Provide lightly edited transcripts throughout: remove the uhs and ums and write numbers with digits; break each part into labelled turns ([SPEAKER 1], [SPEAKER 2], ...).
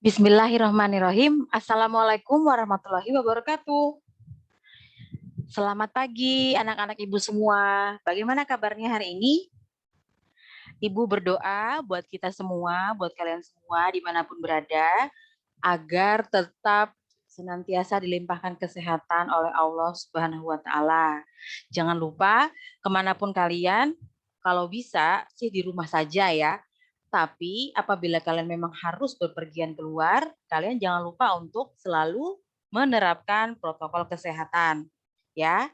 [SPEAKER 1] Bismillahirrahmanirrahim. Assalamualaikum warahmatullahi wabarakatuh. Selamat pagi anak-anak ibu semua. Bagaimana kabarnya hari ini? Ibu berdoa buat kita semua, buat kalian semua dimanapun berada, agar tetap senantiasa dilimpahkan kesehatan oleh Allah Subhanahu wa Ta'ala. Jangan lupa, kemanapun kalian, kalau bisa sih di rumah saja ya. Tapi apabila kalian memang harus bepergian keluar, kalian jangan lupa untuk selalu menerapkan protokol kesehatan. Ya,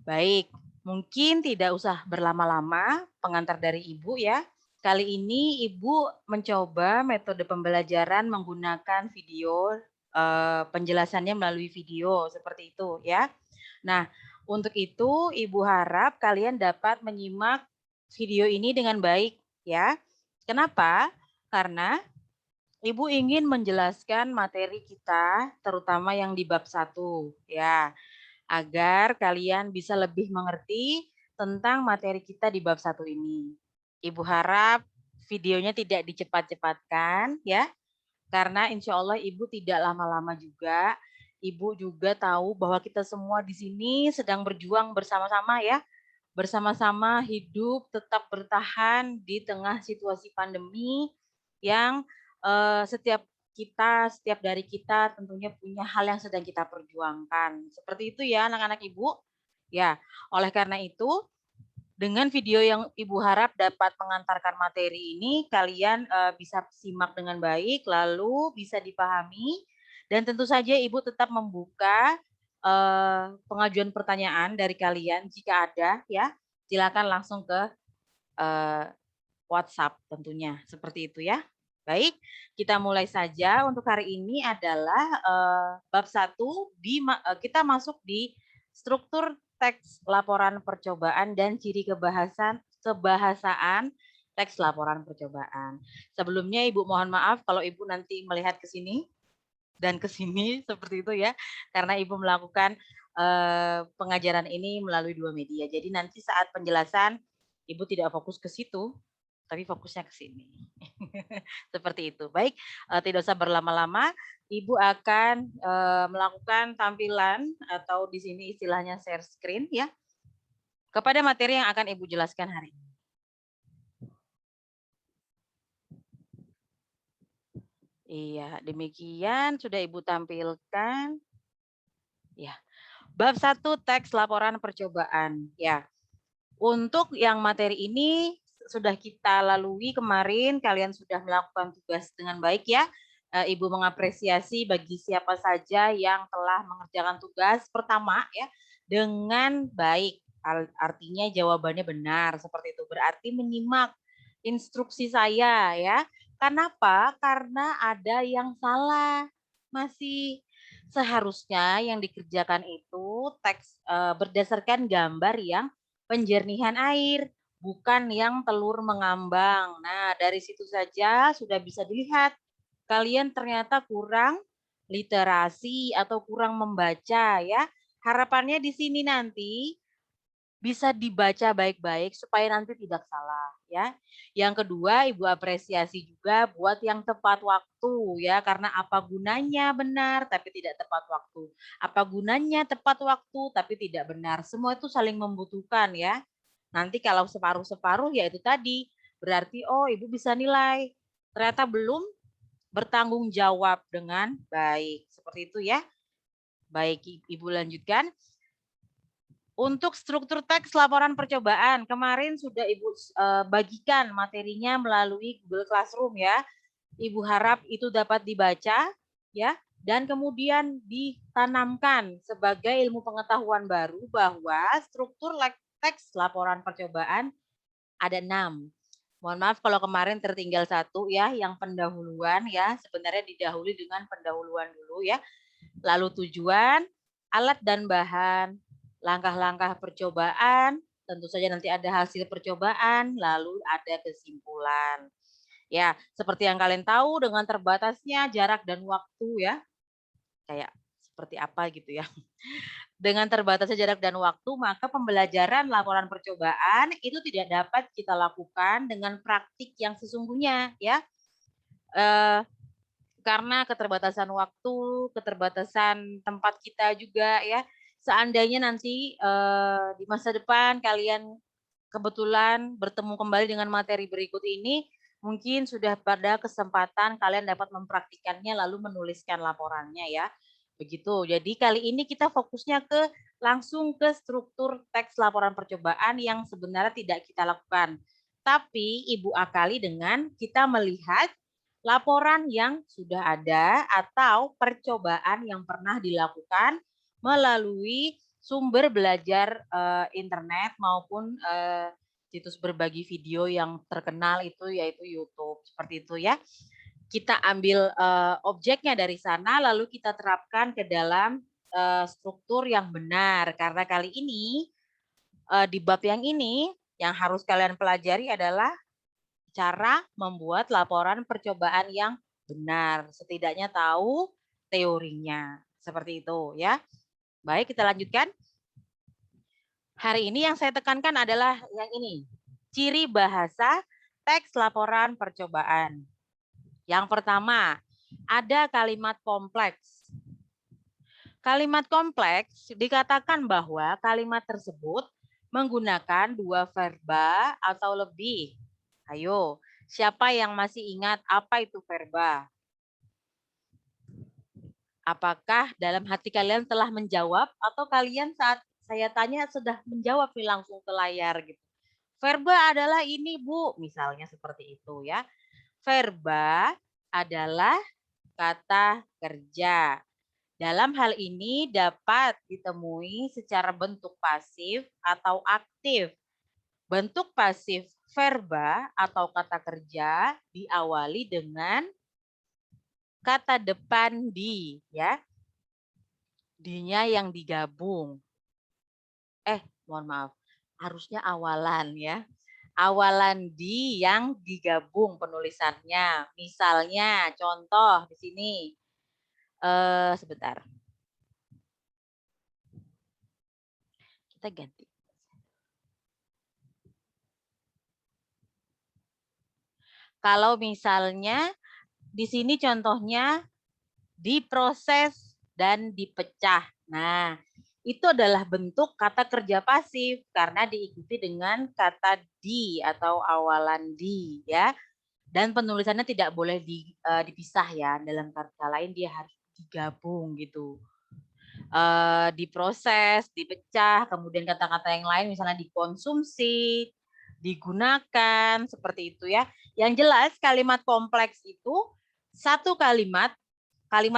[SPEAKER 1] baik. Mungkin tidak usah berlama-lama pengantar dari Ibu ya. Kali ini Ibu mencoba metode pembelajaran menggunakan video, penjelasannya melalui video seperti itu ya. Nah, untuk itu Ibu harap kalian dapat menyimak video ini dengan baik ya. Kenapa? Karena Ibu ingin menjelaskan materi kita, terutama yang di bab 1 ya, agar kalian bisa lebih mengerti tentang materi kita di bab 1 ini. Ibu harap videonya tidak dicepat-cepatkan ya, karena insya Allah Ibu tidak lama-lama juga. Ibu juga tahu bahwa kita semua di sini sedang berjuang bersama-sama ya, bersama-sama hidup tetap bertahan di tengah situasi pandemi yang setiap dari kita tentunya punya hal yang sedang kita perjuangkan. Seperti itu ya anak-anak Ibu. Ya, oleh karena itu dengan video yang Ibu harap dapat mengantarkan materi ini, kalian bisa simak dengan baik, lalu bisa dipahami, dan tentu saja Ibu tetap membuka pengajuan pertanyaan dari kalian jika ada ya. Silakan langsung ke eh, WhatsApp tentunya, seperti itu ya. Baik, kita mulai saja. Untuk hari ini adalah bab 1, kita masuk di struktur teks laporan percobaan dan ciri kebahasaan teks laporan percobaan. Sebelumnya Ibu mohon maaf kalau Ibu nanti melihat ke sini dan ke sini seperti itu ya, karena Ibu melakukan pengajaran ini melalui 2 media. Jadi nanti saat penjelasan Ibu tidak fokus ke situ, tapi fokusnya ke sini. Seperti itu. Baik, tidak usah berlama-lama, Ibu akan melakukan tampilan atau di sini istilahnya share screen ya, kepada materi yang akan Ibu jelaskan hari ini. Iya, demikian sudah Ibu tampilkan. Ya. Bab 1 teks laporan percobaan ya. Untuk yang materi ini sudah kita lalui kemarin, kalian sudah melakukan tugas dengan baik ya. Ibu mengapresiasi bagi siapa saja yang telah mengerjakan tugas pertama ya dengan baik. Artinya jawabannya benar seperti itu. Berarti menyimak instruksi saya ya. Kenapa? Karena ada yang salah. Masih seharusnya yang dikerjakan itu teks berdasarkan gambar yang penjernihan air, bukan yang telur mengambang. Nah, dari situ saja sudah bisa dilihat kalian ternyata kurang literasi atau kurang membaca ya. Harapannya di sini nanti bisa dibaca baik-baik supaya nanti tidak salah ya. Yang kedua, Ibu apresiasi juga buat yang tepat waktu ya, karena apa gunanya benar tapi tidak tepat waktu. Apa gunanya tepat waktu tapi tidak benar. Semua itu saling membutuhkan ya. Nanti kalau separuh-separuh ya itu tadi, berarti oh Ibu bisa nilai ternyata belum bertanggung jawab dengan baik. Seperti itu ya. Baik, Ibu lanjutkan. Untuk struktur teks laporan percobaan, kemarin sudah Ibu bagikan materinya melalui Google Classroom ya. Ibu harap itu dapat dibaca ya, dan kemudian ditanamkan sebagai ilmu pengetahuan baru bahwa struktur teks laporan percobaan ada 6. Mohon maaf kalau kemarin tertinggal 1 ya, yang pendahuluan ya, sebenarnya didahului dengan pendahuluan dulu ya. Lalu tujuan, alat dan bahan, langkah-langkah percobaan, tentu saja nanti ada hasil percobaan, lalu ada kesimpulan. Ya, seperti yang kalian tahu dengan terbatasnya jarak dan waktu ya, kayak seperti apa gitu ya. Dengan terbatasnya jarak dan waktu, maka pembelajaran laporan percobaan itu tidak dapat kita lakukan dengan praktik yang sesungguhnya ya. karena keterbatasan waktu, keterbatasan tempat kita juga ya. Seandainya nanti di masa depan kalian kebetulan bertemu kembali dengan materi berikut ini, mungkin sudah pada kesempatan kalian dapat mempraktikannya lalu menuliskan laporannya ya. Begitu. Jadi kali ini kita fokusnya langsung ke struktur teks laporan percobaan yang sebenarnya tidak kita lakukan. Tapi Ibu akali dengan kita melihat laporan yang sudah ada atau percobaan yang pernah dilakukan melalui sumber belajar internet maupun situs berbagi video yang terkenal itu yaitu YouTube. Seperti itu ya. Kita ambil objeknya dari sana lalu kita terapkan ke dalam struktur yang benar. Karena kali ini di bab yang ini yang harus kalian pelajari adalah cara membuat laporan percobaan yang benar. Setidaknya tahu teorinya. Seperti itu ya. Baik, kita lanjutkan. Hari ini yang saya tekankan adalah yang ini. Ciri bahasa teks laporan percobaan. Yang pertama, ada kalimat kompleks. Kalimat kompleks dikatakan bahwa kalimat tersebut menggunakan dua verba atau lebih. Ayo, siapa yang masih ingat apa itu verba? Apakah dalam hati kalian telah menjawab atau kalian saat saya tanya sudah menjawab nih langsung ke layar gitu? Verba adalah ini Bu, misalnya seperti itu ya. Verba adalah kata kerja. Dalam hal ini dapat ditemui secara bentuk pasif atau aktif. Bentuk pasif verba atau kata kerja diawali dengan kata depan di, ya. Di-nya yang digabung. Mohon maaf. Harusnya awalan ya. Awalan di yang digabung penulisannya. Misalnya contoh di sini. Sebentar. Kita ganti. Kalau misalnya di sini contohnya diproses dan dipecah. Nah, itu adalah bentuk kata kerja pasif karena diikuti dengan kata di atau awalan di ya. Dan penulisannya tidak boleh dipisah ya. Dalam kata lain dia harus digabung gitu. Diproses, dipecah, kemudian kata-kata yang lain misalnya dikonsumsi, digunakan, seperti itu ya. Yang jelas kalimat kompleks itu satu kalimat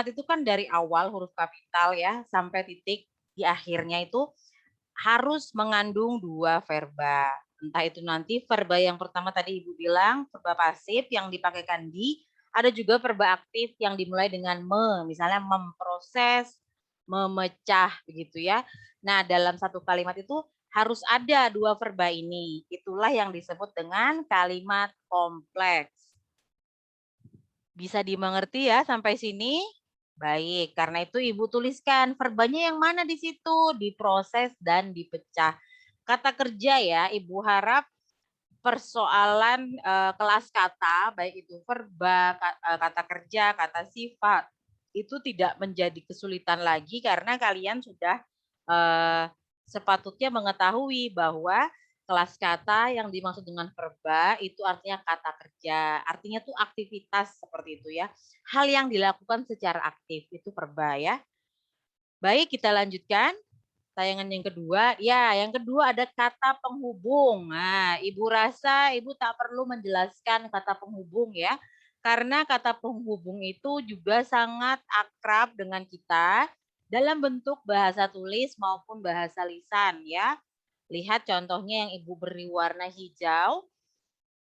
[SPEAKER 1] itu kan dari awal huruf kapital ya sampai titik di akhirnya itu harus mengandung dua verba. Entah itu nanti verba yang pertama tadi Ibu bilang, verba pasif yang dipakaikan di, ada juga verba aktif yang dimulai dengan me, misalnya memproses, memecah begitu ya. Nah, dalam satu kalimat itu harus ada dua verba ini. Itulah yang disebut dengan kalimat kompleks. Bisa dimengerti ya sampai sini? Baik, karena itu Ibu tuliskan verbanya yang mana di situ, diproses dan dipecah. Kata kerja ya, Ibu harap persoalan kelas kata, baik itu verba, kata kerja, kata sifat, itu tidak menjadi kesulitan lagi karena kalian sudah sepatutnya mengetahui bahwa kelas kata yang dimaksud dengan verba itu artinya kata kerja, artinya tuh aktivitas seperti itu ya. Hal yang dilakukan secara aktif itu verba ya. Baik, kita lanjutkan. Tayangan yang kedua, ya yang kedua ada kata penghubung. Nah, Ibu rasa Ibu tak perlu menjelaskan kata penghubung ya. Karena kata penghubung itu juga sangat akrab dengan kita dalam bentuk bahasa tulis maupun bahasa lisan ya. Lihat contohnya yang Ibu beri warna hijau.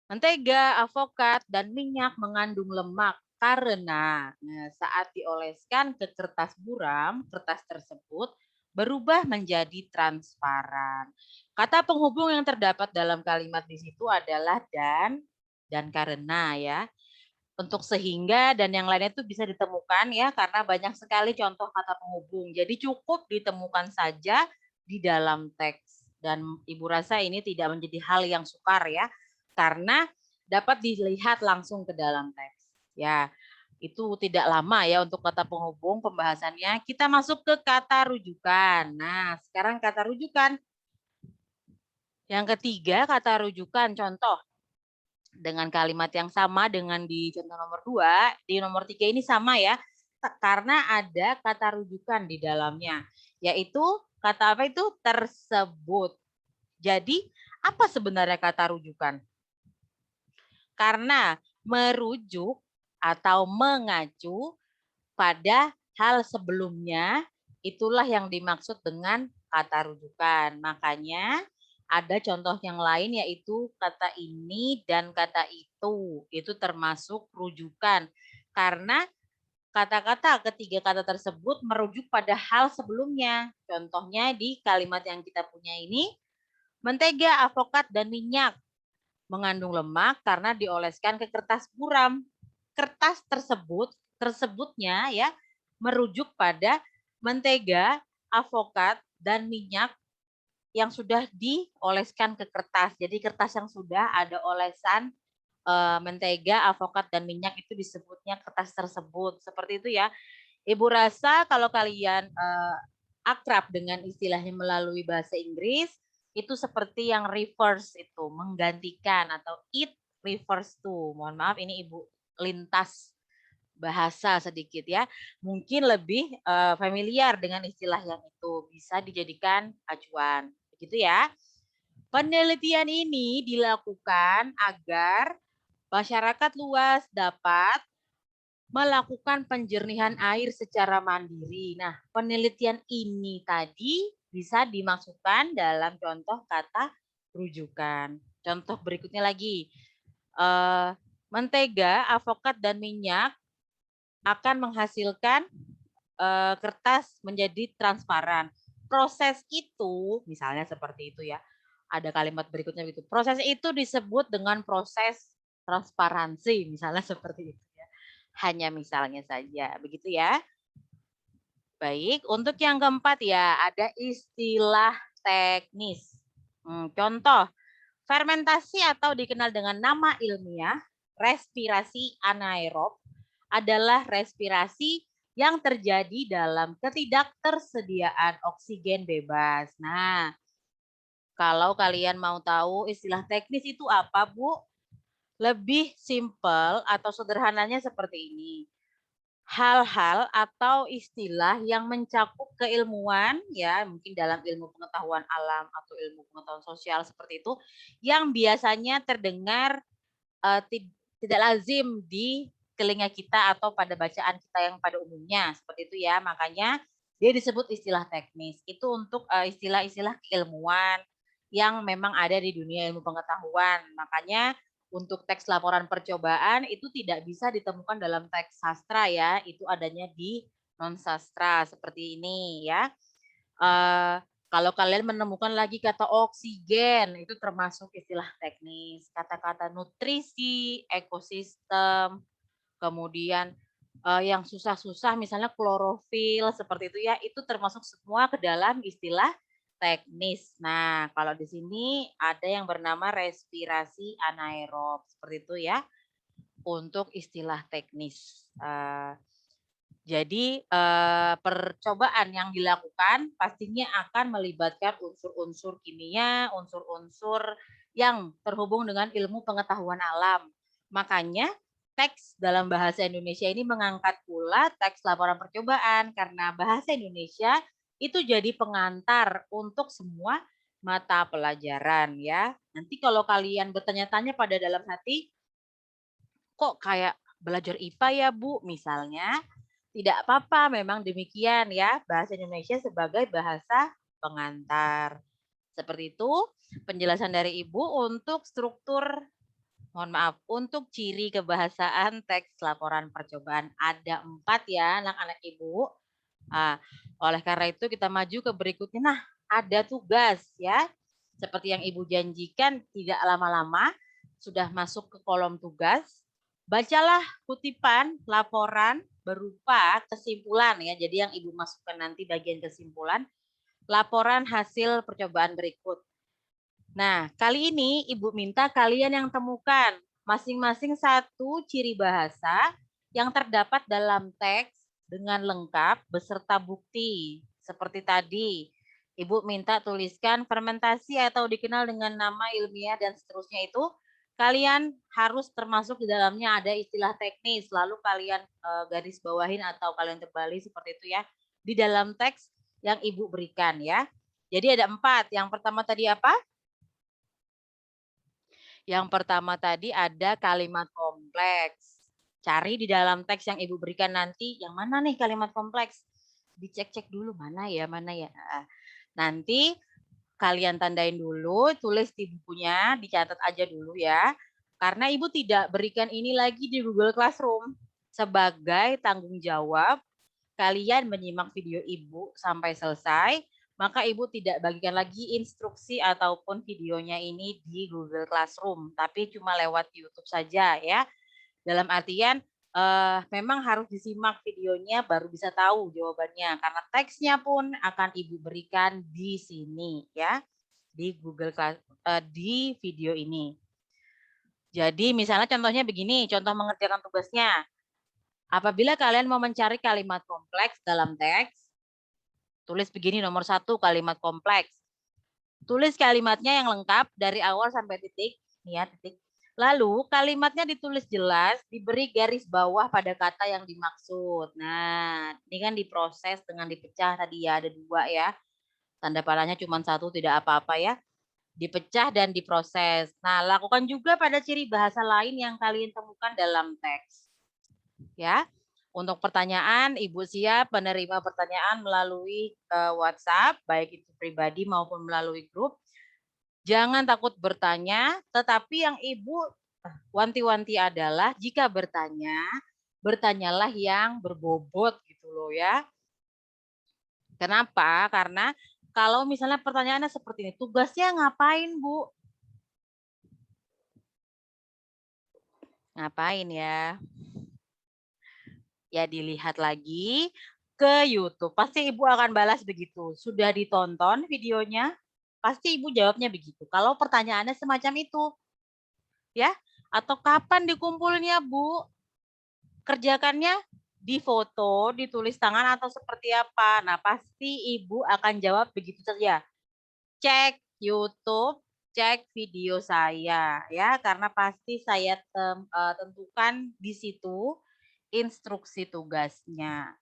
[SPEAKER 1] Mentega, avokat, dan minyak mengandung lemak karena saat dioleskan ke kertas buram, kertas tersebut berubah menjadi transparan. Kata penghubung yang terdapat dalam kalimat di situ adalah dan karena ya. Untuk sehingga dan yang lainnya itu bisa ditemukan ya karena banyak sekali contoh kata penghubung. Jadi cukup ditemukan saja di dalam teks. Dan Ibu rasa ini tidak menjadi hal yang sukar ya karena dapat dilihat langsung ke dalam teks. Ya. Itu tidak lama ya untuk kata penghubung pembahasannya. Kita masuk ke kata rujukan. Nah, sekarang kata rujukan. Yang ketiga, kata rujukan. Contoh, dengan kalimat yang sama dengan di contoh nomor 2, di nomor 3 ini sama ya, karena ada kata rujukan di dalamnya, yaitu kata apa itu? Tersebut. Jadi, apa sebenarnya kata rujukan? Karena merujuk atau mengacu pada hal sebelumnya, itulah yang dimaksud dengan kata rujukan. Makanya ada contoh yang lain yaitu kata ini dan kata itu. Itu termasuk rujukan. Karena kata-kata ketiga kata tersebut merujuk pada hal sebelumnya. Contohnya di kalimat yang kita punya ini, mentega, avokat, dan minyak mengandung lemak karena dioleskan ke kertas buram. Kertas tersebutnya ya merujuk pada mentega, avokat, dan minyak yang sudah dioleskan ke kertas. Jadi kertas yang sudah ada olesan mentega, avokat, dan minyak itu disebutnya kertas tersebut. Seperti itu ya. Ibu rasa kalau kalian akrab dengan istilahnya melalui bahasa Inggris, itu seperti yang reverse itu, menggantikan atau it refers to. Mohon maaf ini Ibu lintas bahasa sedikit ya. Mungkin lebih familiar dengan istilah yang itu, bisa dijadikan acuan. Begitu ya. Penelitian ini dilakukan agar masyarakat luas dapat melakukan penjernihan air secara mandiri. Nah, penelitian ini tadi bisa dimasukkan dalam contoh kata rujukan. Contoh berikutnya lagi, mentega, avokat, dan minyak akan menghasilkan kertas menjadi transparan. Proses itu, misalnya seperti itu ya, ada kalimat berikutnya gitu. Proses itu disebut dengan proses transparansi, misalnya seperti itu. Hanya misalnya saja, begitu ya. Baik, untuk yang keempat ya, ada istilah teknis. Contoh, fermentasi atau dikenal dengan nama ilmiah, respirasi anaerob adalah respirasi yang terjadi dalam ketidaktersediaan oksigen bebas. Nah, kalau kalian mau tahu istilah teknis itu apa, Bu? Lebih simpel atau sederhananya seperti ini. Hal-hal atau istilah yang mencakup keilmuan ya mungkin dalam ilmu pengetahuan alam atau ilmu pengetahuan sosial seperti itu yang biasanya terdengar tidak lazim di telinga kita atau pada bacaan kita yang pada umumnya seperti itu ya, makanya dia disebut istilah teknis itu untuk istilah-istilah keilmuan yang memang ada di dunia ilmu pengetahuan. Makanya untuk teks laporan percobaan itu tidak bisa ditemukan dalam teks sastra ya, itu adanya di non sastra seperti ini ya. Kalau kalian menemukan lagi kata oksigen, itu termasuk istilah teknis. Kata-kata nutrisi, ekosistem, kemudian yang susah-susah misalnya klorofil seperti itu ya, itu termasuk semua ke dalam istilah teknis. Nah, kalau di sini ada yang bernama respirasi anaerob seperti itu ya untuk istilah teknis. Jadi percobaan yang dilakukan pastinya akan melibatkan unsur-unsur kimia, unsur-unsur yang terhubung dengan ilmu pengetahuan alam. Makanya teks dalam bahasa Indonesia ini mengangkat pula teks laporan percobaan karena bahasa Indonesia itu jadi pengantar untuk semua mata pelajaran ya. Nanti kalau kalian bertanya-tanya pada dalam hati, kok kayak belajar IPA ya Bu misalnya, tidak apa-apa, memang demikian ya, bahasa Indonesia sebagai bahasa pengantar. Seperti itu penjelasan dari Ibu untuk struktur, mohon maaf, untuk ciri kebahasaan teks laporan percobaan. Ada 4 ya anak-anak Ibu. Nah, oleh karena itu kita maju ke berikutnya. Nah, ada tugas ya. Seperti yang Ibu janjikan tidak lama-lama sudah masuk ke kolom tugas. Bacalah kutipan laporan berupa kesimpulan ya. Jadi yang Ibu masukkan nanti bagian kesimpulan, laporan hasil percobaan berikut. Nah, kali ini Ibu minta kalian yang temukan masing-masing satu ciri bahasa yang terdapat dalam teks dengan lengkap beserta bukti. Seperti tadi, Ibu minta tuliskan fermentasi atau dikenal dengan nama ilmiah dan seterusnya itu, kalian harus termasuk di dalamnya ada istilah teknis, lalu kalian garis bawahin atau kalian tebali seperti itu ya, di dalam teks yang Ibu berikan ya. Jadi ada 4. Yang pertama tadi apa? Yang pertama tadi ada kalimat kompleks. Cari di dalam teks yang Ibu berikan nanti, yang mana nih kalimat kompleks? Dicek-cek dulu mana ya, mana ya. Nanti kalian tandain dulu, tulis di bukunya, dicatat aja dulu ya. Karena Ibu tidak berikan ini lagi di Google Classroom. Sebagai tanggung jawab, kalian menyimak video Ibu sampai selesai, maka Ibu tidak bagikan lagi instruksi ataupun videonya ini di Google Classroom, tapi cuma lewat YouTube saja ya. Dalam artian memang harus disimak videonya baru bisa tahu jawabannya, karena teksnya pun akan Ibu berikan di sini ya, di Google Class, di video ini. Jadi misalnya contohnya begini, contoh mengerjakan tugasnya. Apabila kalian mau mencari kalimat kompleks dalam teks, tulis begini nomor 1 kalimat kompleks. Tulis kalimatnya yang lengkap dari awal sampai titik, nih ya titik. Lalu kalimatnya ditulis jelas, diberi garis bawah pada kata yang dimaksud. Nah, ini kan diproses dengan dipecah tadi ya, ada 2 ya. Tanda panahnya cuma 1, tidak apa-apa ya. Dipecah dan diproses. Nah, lakukan juga pada ciri bahasa lain yang kalian temukan dalam teks. Ya. Untuk pertanyaan, Ibu siap menerima pertanyaan melalui WhatsApp, baik itu pribadi maupun melalui grup. Jangan takut bertanya, tetapi yang Ibu wanti-wanti adalah jika bertanya, bertanyalah yang berbobot gitu loh ya. Kenapa? Karena kalau misalnya pertanyaannya seperti ini, tugasnya ngapain Bu? Ngapain ya? Ya dilihat lagi ke YouTube. Pasti Ibu akan balas begitu. Sudah ditonton videonya? Pasti Ibu jawabnya begitu. Kalau pertanyaannya semacam itu. Ya, atau kapan dikumpulnya, Bu? Kerjakannya di foto, ditulis tangan atau seperti apa? Nah, pasti Ibu akan jawab begitu saja. Cek YouTube, cek video saya ya, karena pasti saya tentukan di situ instruksi tugasnya.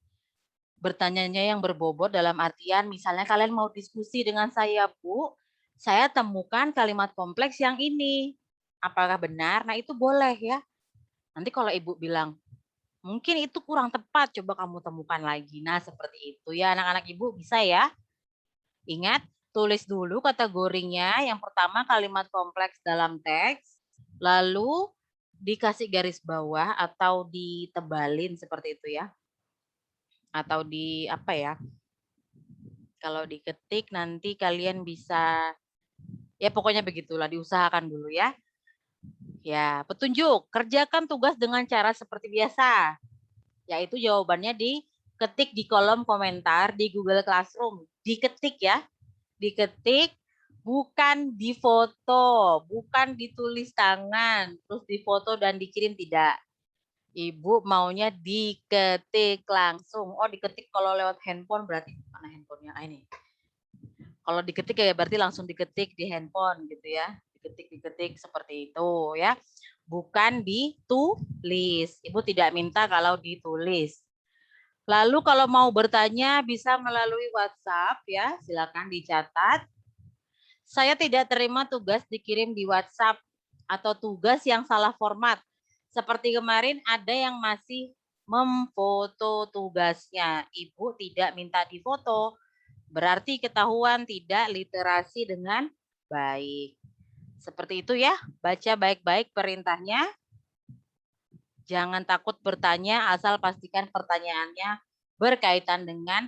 [SPEAKER 1] Bertanyanya yang berbobot dalam artian misalnya kalian mau diskusi dengan saya, Bu, saya temukan kalimat kompleks yang ini. Apakah benar? Nah, itu boleh ya. Nanti kalau Ibu bilang, mungkin itu kurang tepat, coba kamu temukan lagi. Nah, seperti itu ya anak-anak Ibu bisa ya. Ingat, tulis dulu kategorinya. Yang pertama kalimat kompleks dalam teks, lalu dikasih garis bawah atau ditebalin seperti itu ya. Atau di apa ya? Kalau diketik nanti kalian bisa, ya pokoknya begitulah, diusahakan dulu ya. Ya, petunjuk, kerjakan tugas dengan cara seperti biasa. Yaitu jawabannya diketik di kolom komentar di Google Classroom. Diketik ya, diketik, bukan difoto, bukan ditulis tangan, terus difoto dan dikirim, tidak. Ibu maunya diketik langsung. Oh, diketik kalau lewat handphone berarti mana handphonenya? Ini. Kalau diketik ya berarti langsung diketik di handphone gitu ya. Diketik seperti itu ya. Bukan ditulis. Ibu tidak minta kalau ditulis. Lalu kalau mau bertanya bisa melalui WhatsApp ya, silakan dicatat. Saya tidak terima tugas dikirim di WhatsApp atau tugas yang salah format. Seperti kemarin ada yang masih memfoto tugasnya. Ibu tidak minta difoto, berarti ketahuan tidak literasi dengan baik. Seperti itu ya, baca baik-baik perintahnya. Jangan takut bertanya, asal pastikan pertanyaannya berkaitan dengan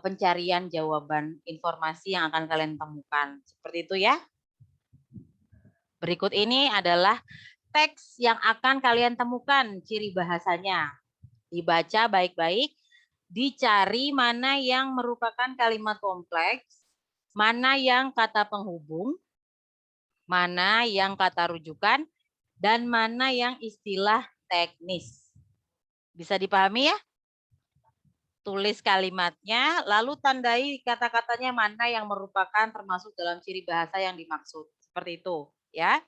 [SPEAKER 1] pencarian jawaban informasi yang akan kalian temukan. Seperti itu ya. Berikut ini adalah teks yang akan kalian temukan ciri bahasanya. Dibaca baik-baik, dicari mana yang merupakan kalimat kompleks, mana yang kata penghubung, mana yang kata rujukan, dan mana yang istilah teknis. Bisa dipahami ya? Tulis kalimatnya, lalu tandai kata-katanya mana yang merupakan termasuk dalam ciri bahasa yang dimaksud. Seperti itu, ya.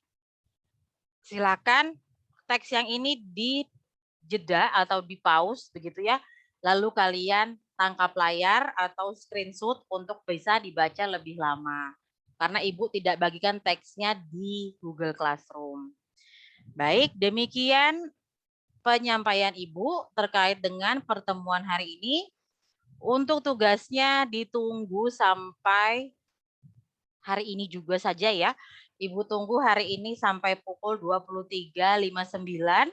[SPEAKER 1] Silakan teks yang ini dijeda atau di-pause begitu ya. Lalu kalian tangkap layar atau screenshot untuk bisa dibaca lebih lama. Karena Ibu tidak bagikan teksnya di Google Classroom. Baik, demikian penyampaian Ibu terkait dengan pertemuan hari ini. Untuk tugasnya ditunggu sampai hari ini juga saja ya. Ibu tunggu hari ini sampai pukul 23.59.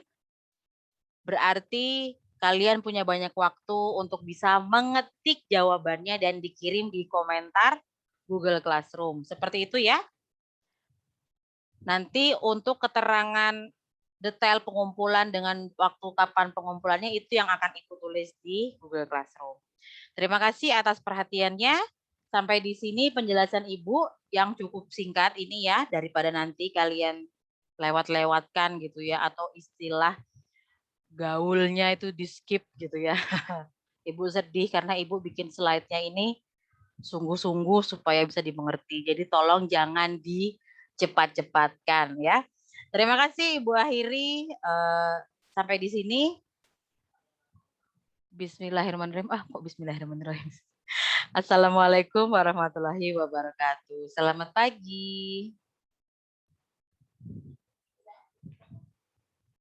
[SPEAKER 1] Berarti kalian punya banyak waktu untuk bisa mengetik jawabannya dan dikirim di komentar Google Classroom. Seperti itu ya. Nanti untuk keterangan detail pengumpulan dengan waktu kapan pengumpulannya itu yang akan Ibu tulis di Google Classroom. Terima kasih atas perhatiannya. Sampai di sini penjelasan Ibu yang cukup singkat ini ya, daripada nanti kalian lewat-lewatkan gitu ya, atau istilah gaulnya itu di-skip gitu ya. Ibu sedih karena Ibu bikin slide-nya ini sungguh-sungguh supaya bisa dimengerti. Jadi tolong jangan dicepat-cepatkan ya. Terima kasih Ibu akhiri. Sampai di sini. Bismillahirrahmanirrahim. Kok Bismillahirrahmanirrahim. Assalamualaikum warahmatullahi wabarakatuh. Selamat pagi.